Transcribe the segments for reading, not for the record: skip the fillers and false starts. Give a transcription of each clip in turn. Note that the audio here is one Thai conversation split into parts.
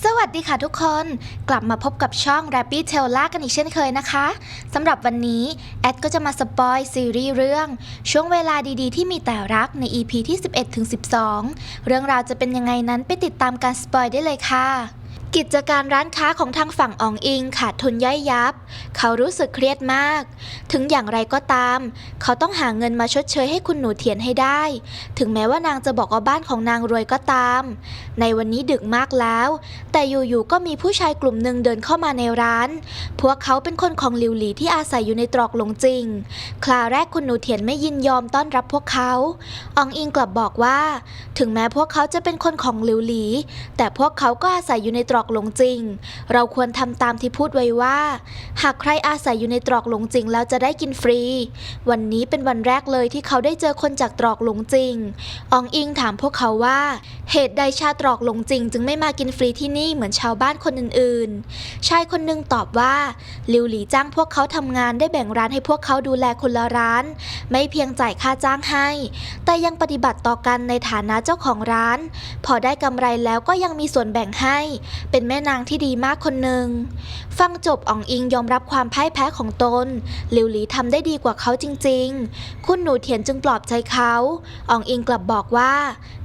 สวัสดีค่ะทุกคนกลับมาพบกับช่อง Rabbit Tella กันอีกเช่นเคยนะคะสำหรับวันนี้แอดก็จะมาสปอยซีรีส์เรื่องช่วงเวลาดีๆที่มีแต่รักใน EP ที่ 11-12 เรื่องราวจะเป็นยังไงนั้นไปติดตามการสปอยได้เลยค่ะกิจการร้านค้าของทางฝั่งอองอิงขาดทุนย่อยยับเขารู้สึกเครียดมากถึงอย่างไรก็ตามเขาต้องหาเงินมาชดเชยให้คุณหนูเทียนให้ได้ถึงแม้ว่านางจะบอกว่าบ้านของนางรวยก็ตามในวันนี้ดึกมากแล้วแต่อยู่ๆก็มีผู้ชายกลุ่มหนึ่งเดินเข้ามาในร้านพวกเขาเป็นคนของหลิวหลีที่อาศัยอยู่ในตรอกหลงจริงคราวแรกคุณหนูเทียนไม่ยินยอมต้อนรับพวกเขาอองอิงกลับบอกว่าถึงแม้พวกเขาจะเป็นคนของหลิวหลีแต่พวกเขาก็อาศัยอยู่ในตรอกหลงจริงเราควรทำตามที่พูดไว้ว่าหากใครอาศัยอยู่ในตรอกหลงจริงแล้วจะได้กินฟรีวันนี้เป็นวันแรกเลยที่เขาได้เจอคนจากตรอกหลงจริงอองอิงถามพวกเขาว่าเหตุใดชาวตรอกหลงจริงจึงไม่มากินฟรีที่นี่เหมือนชาวบ้านคนอื่นๆชายคนหนึ่งตอบว่าหลิวหลีจ้างพวกเขาทำงานได้แบ่งร้านให้พวกเขาดูแลคนละร้านไม่เพียงจ่ายค่าจ้างให้แต่ยังปฏิบัติต่อกันในฐานะเจ้าของร้านพอได้กำไรแล้วก็ยังมีส่วนแบ่งให้เป็นแม่นางที่ดีมากคนหนึ่งฟังจบอองอิงยอมรับความพ่ายแพ้ของตนหลิวหลีทำได้ดีกว่าเขาจริงๆคุณหนูเถียนจึงปลอบใจเขาอองอิงกลับบอกว่า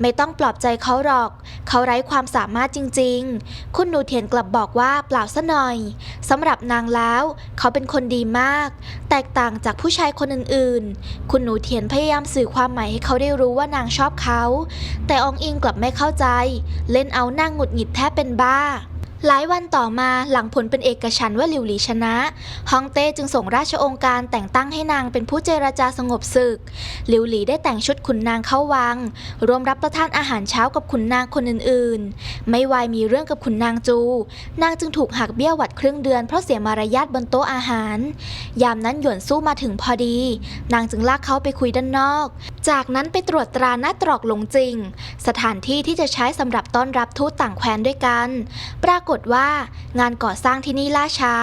ไม่ต้องปลอบใจเขาหรอกเขาไร้ความสามารถจริงๆคุณหนูเถียนกลับบอกว่าเปล่าซะหน่อยสำหรับนางแล้วเขาเป็นคนดีมากแตกต่างจากผู้ชายคนอื่นๆคุณหนูเถียนพยายามสื่อความหมายให้เขาได้รู้ว่านางชอบเขาแต่อองอิงกลับไม่เข้าใจเล่นเอานางหงุดหงิดแทบเป็นบ้าหลายวันต่อมาหลังผลเป็นเอกฉันท์ว่าหลิวหลีชนะฮ่องเต้จึงส่งราชองค์การแต่งตั้งให้นางเป็นผู้เจรจาสงบศึกหลิวหลีได้แต่งชุดขุนนางเข้าวังรวมรับประทานอาหารเช้ากับขุนนางคนอื่นๆไม่วายมีเรื่องกับขุนนางจูนางจึงถูกหักเบี้ยหวัดครึ่งเดือนเพราะเสียมารยาทบนโต๊ะอาหารยามนั้นหยวนสู้มาถึงพอดีนางจึงลากเขาไปคุยด้านนอกจากนั้นไปตรวจตราหน้าตรอกหลงจริงสถานที่ที่จะใช้สำหรับต้อนรับทูตต่างแคว้นด้วยกันปรากฏว่างานก่อสร้างที่นี่ล่าช้า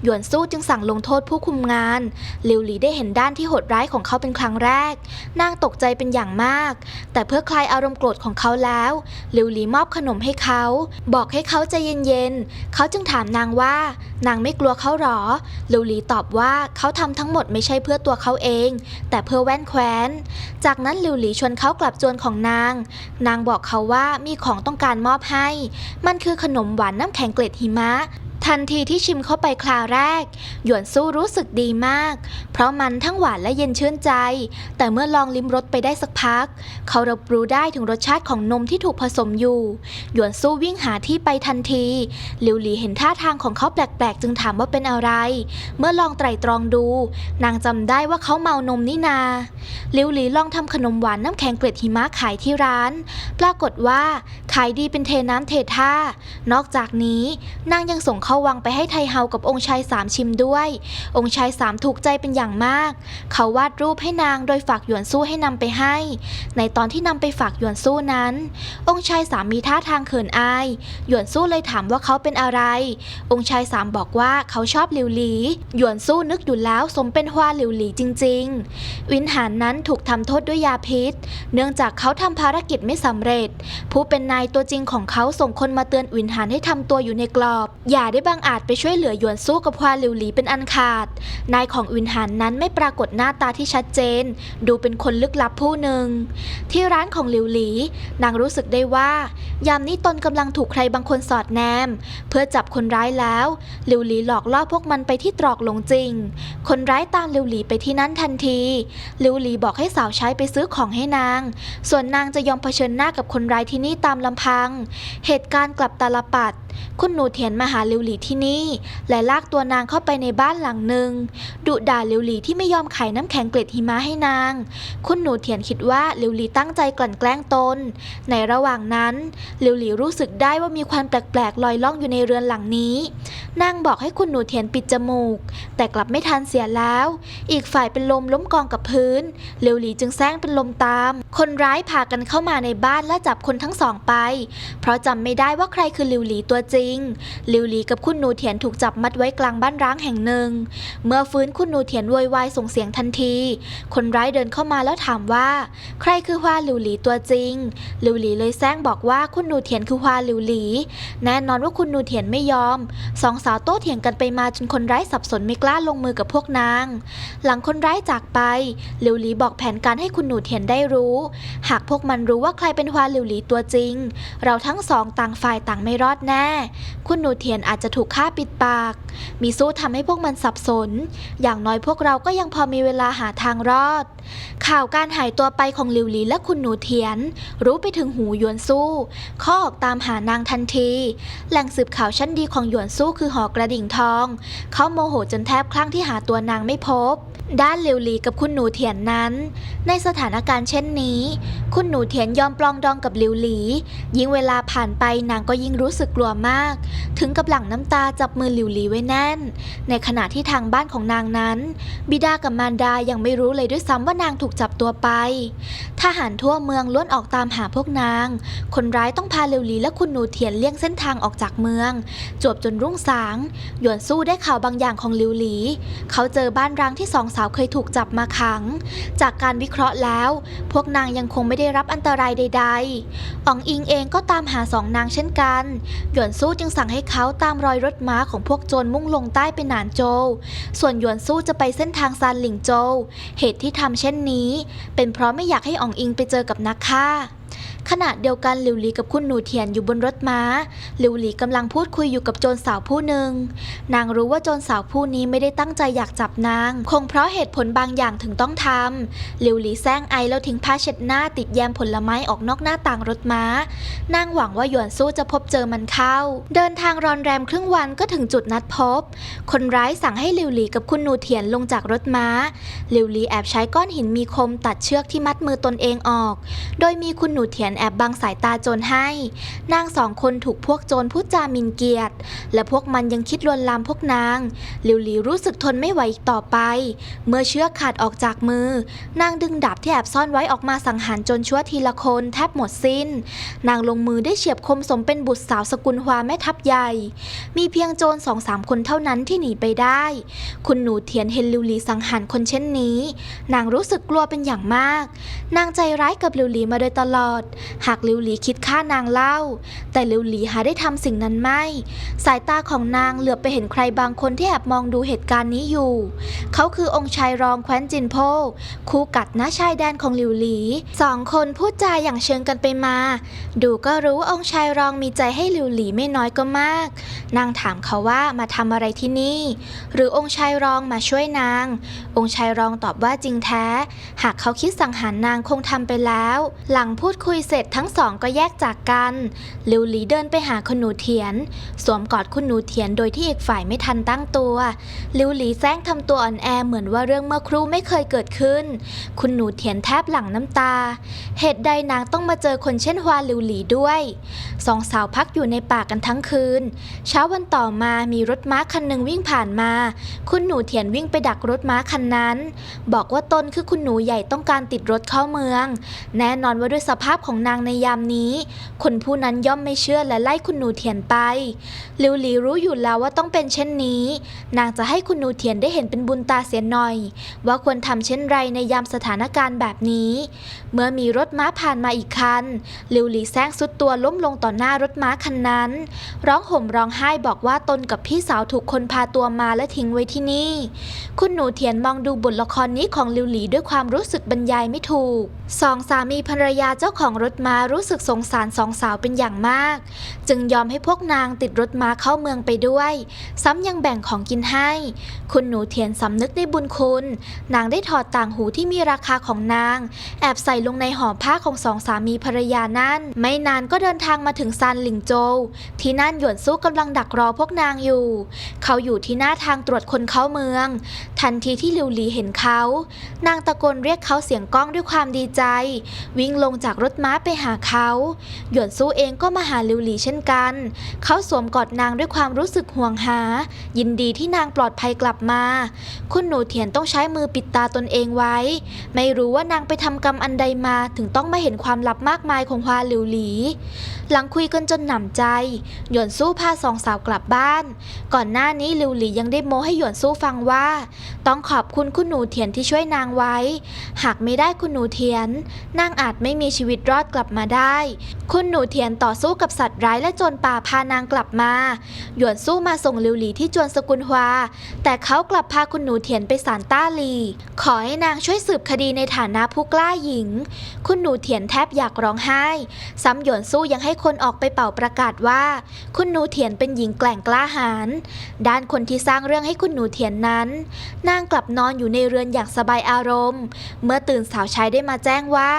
หยวนสู้จึงสั่งลงโทษผู้คุมงานหลิวหลีได้เห็นด้านที่โหดร้ายของเขาเป็นครั้งแรกนางตกใจเป็นอย่างมากแต่เพื่อคลายอารมณ์โกรธของเขาแล้วหลิวหลีมอบขนมให้เขาบอกให้เขาใจเย็นๆเขาจึงถามนางว่านางไม่กลัวเขาหรอหลิวหลีตอบว่าเขาทำทั้งหมดไม่ใช่เพื่อตัวเขาเองแต่เพื่อแว่นแคว้นจากนั้นหลิวหลีชวนเขากลับจวนของนางบอกเขาว่ามีของต้องการมอบให้มันคือขนมหวานน้ำแข็งเกล็ดหิมะทันทีที่ชิมเข้าไปคราวแรกหยวนสู้รู้สึกดีมากเพราะมันทั้งหวานและเย็นชื่นใจแต่เมื่อลองลิ้มรสไปได้สักพักเขารับรู้ได้ถึงรสชาติของนมที่ถูกผสมอยู่หยวนสู้วิ่งหาที่ไปทันทีหลิวหลีเห็นท่าทางของเขาแปลกๆจึงถามว่าเป็นอะไรเมื่อลองไตร่ตรองดูนางจำได้ว่าเขาเมานมนี่นาหลิวหลีลองทำขนมหวานน้ำแข็งเกล็ดหิมะขายที่ร้านปรากฏว่าขายดีเป็นเทน้ำเทท่านอกจากนี้นางยังส่งเข้าวังไปให้ไทเฮากับองค์ชายสามชิมด้วยองค์ชายสามถูกใจเป็นอย่างมากเขาวาดรูปให้นางโดยฝากหยวนสู้ให้นำไปให้ในตอนที่นำไปฝากหยวนสู้นั้นองค์ชายสามมีท่าทางเขินอายหยวนสู้เลยถามว่าเขาเป็นอะไรองค์ชายสามบอกว่าเขาชอบหลิวหลีหยวนสู้นึกอยู่แล้วสมเป็นฮวาหลิวหลีจริงๆวินหารนั้นถูกทำโทษด้วยยาพิษเนื่องจากเขาทำภารกิจไม่สำเร็จผู้เป็นนายตัวจริงของเขาส่งคนมาเตือนวินหารให้ทำตัวอยู่ในกรอบอย่าได้บังอาจไปช่วยเหลือหยวนสู้กับฮวาหลิวหลีเป็นอันขาดนายของวินหารนั้นไม่ปรากฏหน้าตาที่ชัดเจนดูเป็นคนลึกลับผู้หนึ่งที่ร้านของหลิวหลีนางรู้สึกได้ว่ายามนี้ตนกำลังถูกใครบางคนสอดแนมเพื่อจับคนร้ายแล้วหลิวหลีหลอกล่อพวกมันไปที่ตรอกหลงจริงคนร้ายตามหลิวหลีไปที่นั่นทันทีหลิวหลีบอกให้สาวใช้ไปซื้อของให้นางส่วนนางจะยอมเผชิญหน้ากับคนร้ายที่นี่ตามลำพังเหตุการณ์กลับตาลปัตรคุณหนูเถียนมาหาหลิวหลีที่นี่และลากตัวนางเข้าไปในบ้านหลังหนึ่งดุด่าหลิวหลีที่ไม่ยอมขายน้ำแข็งเกล็ดหิมะให้นางคุณหนูเถียนคิดว่าหลิวหลีตั้งใจกลั่นแกล้งตนในระหว่างนั้นหลิวหลีรู้สึกได้ว่ามีควันแปลกๆลอยล่องอยู่ในเรือนหลังนี้นางบอกให้คุณหนูเถียนปิดจมูกแต่กลับไม่ทันเสียแล้วอีกฝ่ายเป็นลมล้มกองกับพื้นหลิวหลีจึงแซงเป็นลมตามคนร้ายพากันเข้ามาในบ้านและจับคนทั้งสองไปเพราะจำไม่ได้ว่าใครคือหลิวหลีตัวจริง ริงหลิวหลีกับคุณหนูเถียนถูกจับมัดไว้กลางบ้านร้างแห่งหนึ่งเมื่อฟื้นคุณหนูเถียนโวยวายส่งเสียงทันทีคนร้ายเดินเข้ามาแล้วถามว่าใครคือฮวาหลิวหลีตัวจริงหลิวหลีเลยแซงบอกว่าคุณหนูเถียนคือฮวาหลิวหลีแน่นอนว่าคุณหนูเถียนไม่ยอมสองสาวโต้เถียงกันไปมาจนคนร้ายสับสนไม่กล้าลงมือกับพวกนางหลังคนร้ายจากไปหลิวหลีบอกแผนการให้คุณหนูเถียนได้รู้หากพวกมันรู้ว่าใครเป็นฮวาหลิวหลีตัวจริงเราทั้งสองต่างฝ่ายต่างไม่รอดแน่คุณหนูเถียนอาจจะถูกฆ่าปิดปากมีสู้ทำให้พวกมันสับสนอย่างน้อยพวกเราก็ยังพอมีเวลาหาทางรอดข่าวการหายตัวไปของหลิวหลีและคุณหนูเถียนรู้ไปถึงหูหยวนสู้เขาออกตามหานางทันทีแหล่งสืบข่าวชั้นดีของหยวนสู้คือหอกระดิ่งทองเขาโมโหจนแทบคลั่งที่หาตัวนางไม่พบด้านหลิวหลีกับคุณหนูเถียนนั้นในสถานการณ์เช่นนี้คุณหนูเถียนยอมปลองดองกับหลิวหลียิ่งเวลาผ่านไปนางก็ยิ่งรู้สึกกลัวมากถึงกับหลั่งน้ำตาจับมือหลิวหลีไว้แน่นในขณะที่ทางบ้านของนางนั้นบิดากับมารดายังไม่รู้เลยด้วยซ้ำว่านางถูกจับตัวไปทหารทั่วเมืองล้วนออกตามหาพวกนางคนร้ายต้องพาหลิวหลีและคุณหนูเถียนเลี่ยงเส้นทางออกจากเมืองจวบจนรุ่งสางหยวนสู้ได้ข่าวบางอย่างของหลิวหลีเขาเจอบ้านร้างที่สองสาวเคยถูกจับมาขังจากการวิเคราะห์แล้วพวกนางยังคงไม่ได้รับอันตรายใดๆอ๋องอิงเองก็ตามหาสองนางเช่นกันหยวนสู้จึงสั่งให้เขาตามรอยรถม้าของพวกโจรมุ่งลงใต้ไปหนานโจวส่วนหยวนสู้จะไปเส้นทางซานหลิงโจวเหตุที่ทำเช่นนี้เป็นเพราะไม่อยากให้อ๋องอิงไปเจอกับนักฆ่าขณะเดียวกันหลิวหลีกับคุณหนูเถียนอยู่บนรถม้าหลิวหลีกำลังพูดคุยอยู่กับโจรสาวผู้หนึ่งนางรู้ว่าโจรสาวผู้นี้ไม่ได้ตั้งใจอยากจับนางคงเพราะเหตุผลบางอย่างถึงต้องทำหลิวหลีแซงไอแล้วทิ้งผ้าเช็ดหน้าติดแยมผลไม้ออกนอกหน้าต่างรถม้านางหวังว่าหยวนสู้จะพบเจอมันเข้าเดินทางรอนแรมครึ่งวันก็ถึงจุดนัดพบคนร้ายสั่งให้หลิวหลีกับคุณหนูเถียนลงจากรถม้าหลิวหลีแอบใช้ก้อนหินมีคมตัดเชือกที่มัดมือตนเองออกโดยมีคุณหนูเถียนแอบบังสายตาโจรให้นางสองคนถูกพวกโจรพูดจาหมิ่นเกียรติและพวกมันยังคิดลวนลามพวกนางหลิวหลีรู้สึกทนไม่ไหวอีกต่อไปเมื่อเชือกขาดออกจากมือนางดึงดาบที่แอบซ่อนไว้ออกมาสังหารโจรชั่วทีละคนแทบหมดสิ้นนางลงมือได้เฉียบคมสมเป็นบุตรสาวสกุลฮวาแม่ทัพใหญ่มีเพียงโจร 2-3 คนเท่านั้นที่หนีไปได้คุณหนูเถียนเห็นหลิวหลีสังหารคนเช่นนี้นางรู้สึกกลัวเป็นอย่างมากนางใจร้ายกับหลิวหลีมาโดยตลอดหากหลิวหลีคิดฆ่านางเล่าแต่หลิวหลีหาได้ทำสิ่งนั้นไม่สายตาของนางเหลือบไปเห็นใครบางคนที่แอบมองดูเหตุการณ์นี้อยู่เขาคือองค์ชายรองแคว้นจินโพคู่กัดณชายแดนของหลิวหลีสองคนพูดจาอย่างเชิงกันไปมาดูก็รู้ว่าองค์ชายรองมีใจให้หลิวหลีไม่น้อยก็มากนางถามเขาว่ามาทำอะไรที่นี่หรือองค์ชายรองมาช่วยนางองค์ชายรองตอบว่าจริงแท้หากเขาคิดสังหารนางคงทำไปแล้วหลังพูดคุยเสร็จทั้งสองก็แยกจากกันหลิวหลีเดินไปหาคุณหนูเถียนสวมกอดคุณหนูเถียนโดยที่อีกฝ่ายไม่ทันตั้งตัวหลิวหลีแซงทำตัวอ่อนแอเหมือนว่าเรื่องเมื่อครู่ไม่เคยเกิดขึ้นคุณหนูเถียนแทบหลั่งน้ำตาเหตุใดนางต้องมาเจอคนเช่นฮวาหลิวหลีด้วยสองสาวพักอยู่ในป่ากันทั้งคืนเช้าวันต่อมามีรถม้าคันหนึ่งวิ่งผ่านมาคุณหนูเถียนวิ่งไปดักรถม้าคันนั้นบอกว่าตนคือคุณหนูใหญ่ต้องการติดรถเข้าเมืองแน่นอนว่าด้วยสภาพของนางในยามนี้คนผู้นั้นย่อมไม่เชื่อและไล่คุณหนูเถียนไปหลิวหลีรู้อยู่แล้วว่าต้องเป็นเช่นนี้นางจะให้คุณหนูเถียนได้เห็นเป็นบุญตาเสียหน่อยว่าควรทำเช่นไรในยามสถานการณ์แบบนี้เมื่อมีรถม้าผ่านมาอีกคันหลิวหลีแซงสุดตัวล้มลงต่อหน้ารถม้าคันนั้นร้องห่มร้องไห้บอกว่าตนกับพี่สาวถูกคนพาตัวมาและทิ้งไว้ที่นี่คุณหนูเถียนมองดูบทละครนี้ของหลิวหลีด้วยความรู้สึกบรรยายไม่ถูกสองสามีภรรยาเจ้าของรถม้ารู้สึกสงสารสองสาวเป็นอย่างมากจึงยอมให้พวกนางติดรถม้าเข้าเมืองไปด้วยซ้ำยังแบ่งของกินให้คุณหนูเถียนสำนึกในบุญคุณนางได้ถอดต่างหูที่มีราคาของนางแอบใส่ลงในห่อผ้าของสองสามีภรรยานั่นไม่นานก็เดินทางมาถึงซานหลิงโจวที่นั่นหยวนสู้กำลังดักรอพวกนางอยู่เขาอยู่ที่หน้าทางตรวจคนเข้าเมืองทันทีที่หลิวหลีเห็นเขานางตะโกนเรียกเขาเสียงก้องด้วยความดีใจวิ่งลงจากรถม้า ไปหาเขาหยวนสู้เองก็มาหาหลิวหลีเช่นกันเขาสวมกอดนางด้วยความรู้สึกห่วงหายินดีที่นางปลอดภัยกลับมาคุณหนูเถียนต้องใช้มือปิดตาตนเองไว้ไม่รู้ว่านางไปทำกรรมอันใดมาถึงต้องมาเห็นความลับมากมายของฮวาหลิวหลีหลังคุยกันจนหนำใจหยวนสู้พาสองสาวกลับบ้านก่อนหน้านี้หลิวหลียังได้โม้ให้หยวนสู้ฟังว่าต้องขอบคุณคุณหนูเถียนที่ช่วยนางไว้หากไม่ได้คุณหนูเถียนนางอาจไม่มีชีวิตรอดกลับมาได้คุณหนูเถียนต่อสู้กับสัตว์ร้ายและโจรป่าพานางกลับมาหยวนสู้มาส่งหลิวหลีที่จวนสกุลฮวาแต่เขากลับพาคุณหนูเถียนไปศาลต้าหลีขอให้นางช่วยสืบคดีในฐานะผู้กล้าหญิงคุณหนูเถียนแทบอยากร้องไห้ซ้ำหยวนสู้ยังให้คนออกไปเป่าประกาศว่าคุณหนูเถียนเป็นหญิงแกร่งกล้าหาญด้านคนที่สร้างเรื่องให้คุณหนูเถียนนั้นนางกลับนอนอยู่ในเรือนอย่างสบายอารมณ์เมื่อตื่นสาวใช้ได้มาแจ้งว่า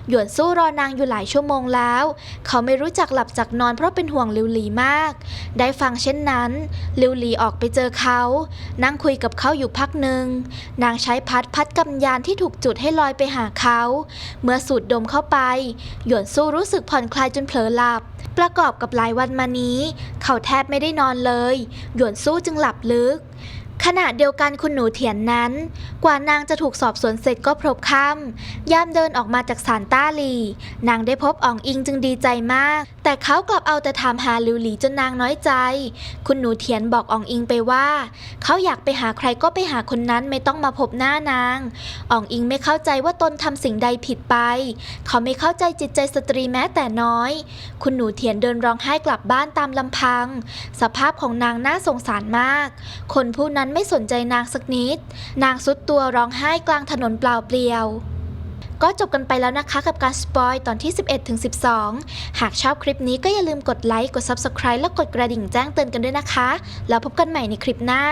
หยวนสู้รอนางอยู่หลายชั่วโมงแล้วเขาไม่รู้จักหลับจักนอนเพราะเป็นห่วงหลิวหลีมากได้ฟังเช่นนั้นหลิวหลีออกไปเจอเขานั่งคุยกับเขาอยู่พักหนึ่งนางใช้พัดกำยานที่ถูกจุดให้ลอยไปหาเขาเมื่อสูดดมเข้าไปหยวนสู้รู้สึกผ่อนคลายจนเผลอหลับประกอบกับหลายวันมานี้เขาแทบไม่ได้นอนเลยหยวนสู้จึงหลับลึกขณะเดียวกันคุณหนูเถียนนั้นกว่านางจะถูกสอบสวนเสร็จก็พลบค่ำยามเดินออกมาจากศาลต้าหลีนางได้พบอ๋องอิงจึงดีใจมากแต่เขากลับเอาแต่ถามหาหลิวหลีจนนางน้อยใจคุณหนูเถียนบอกอ๋องอิงไปว่าเขาอยากไปหาใครก็ไปหาคนนั้นไม่ต้องมาพบหน้านางอ๋องอิงไม่เข้าใจว่าตนทำสิ่งใดผิดไปเขาไม่เข้าใจจิตใจสตรีแม้แต่น้อยคุณหนูเถียนเดินร้องไห้กลับบ้านตามลำพังสภาพของนางน่าสงสารมากคนผู้นั้นไม่สนใจนางสักนิดนางสุดตัวร้องไห้กลางถนนเปล่าเปลี่ยวก็จบกันไปแล้วนะคะกับการสปอยตอนที่ 11-12 หากชอบคลิปนี้ก็อย่าลืมกดไลค์กด Subscribe และกดกระดิ่งแจ้งเตือนกันด้วยนะคะแล้วพบกันใหม่ในคลิปหน้า